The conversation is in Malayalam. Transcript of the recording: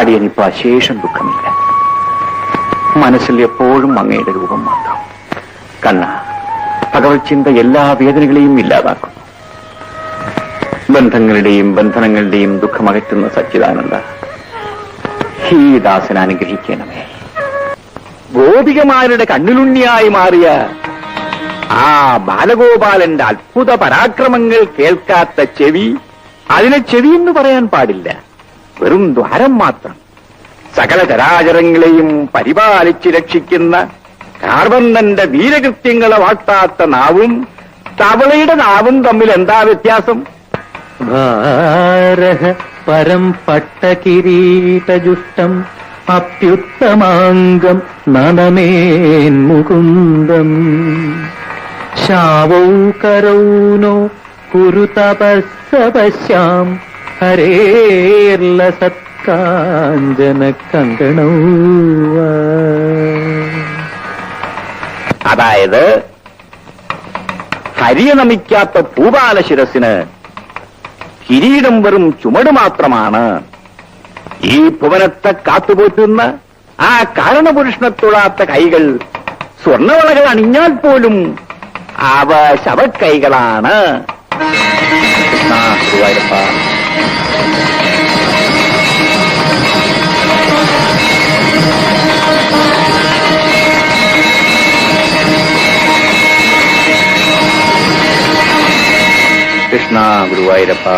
അടിയനിപ്പോ അശേഷം ദുഃഖമില്ല. മനസ്സിൽ എപ്പോഴും അങ്ങയുടെ രൂപം മാത്രം. കണ്ണ, ഭഗവത് ചിന്ത എല്ലാ വേദനകളെയും ഇല്ലാതാക്കുന്നു. ബന്ധങ്ങളുടെയും ബന്ധനങ്ങളുടെയും ദുഃഖമകറ്റുന്ന സച്ചിദാനന്ദ, ഈ ദാസൻ അനുഗ്രഹിക്കണമേ. ഗോപികമാരുടെ കണ്ണിലുണ്ണിയായി മാറിയ ആ ബാലഗോപാലന്റെ അത്ഭുത പരാക്രമങ്ങൾ കേൾക്കാത്ത ചെവി, അതിനെ ചെവിയെന്ന് പറയാൻ പാടില്ല, വെറും ദ്വാരം മാത്രം. സകല ചരാചരങ്ങളെയും പരിപാലിച്ച് രക്ഷിക്കുന്ന കാർവണ്ണന്റെ വീരകൃത്യങ്ങളെ വാട്ടാത്ത നാവും തവളയുടെ നാവും തമ്മിൽ എന്താ വ്യത്യാസം? ഭാരഹ പരം പട്ടകിരീടജുഷ്ടം അപ്യുത്തമാംഗം നനമേൻ മുകുന്ദം ശാവൗ കരൗനോ കുരുതപസ്സപശ്യാം ഹരേർലസത്കാഞ്ചന കങ്കണൗ. അതായത് ഹരിയെ നമിക്കാത്ത ഭൂപാലശിരസിന് കിരീടം വെറും ചുമട് മാത്രമാണ്. ഈ ഭുവനത്തെ കാത്തുപോറ്റുന്ന ആ കാരണപുരുഷനെ തൊഴാത്ത കൈകൾ സ്വർണവളകൾ അണിഞ്ഞാൽ പോലും അവ ശവക്കൈകളാണ്. കൃഷ്ണ ഗുരുവായൂരപ്പ. കൃഷ്ണ ഗുരുവായൂരപ്പ.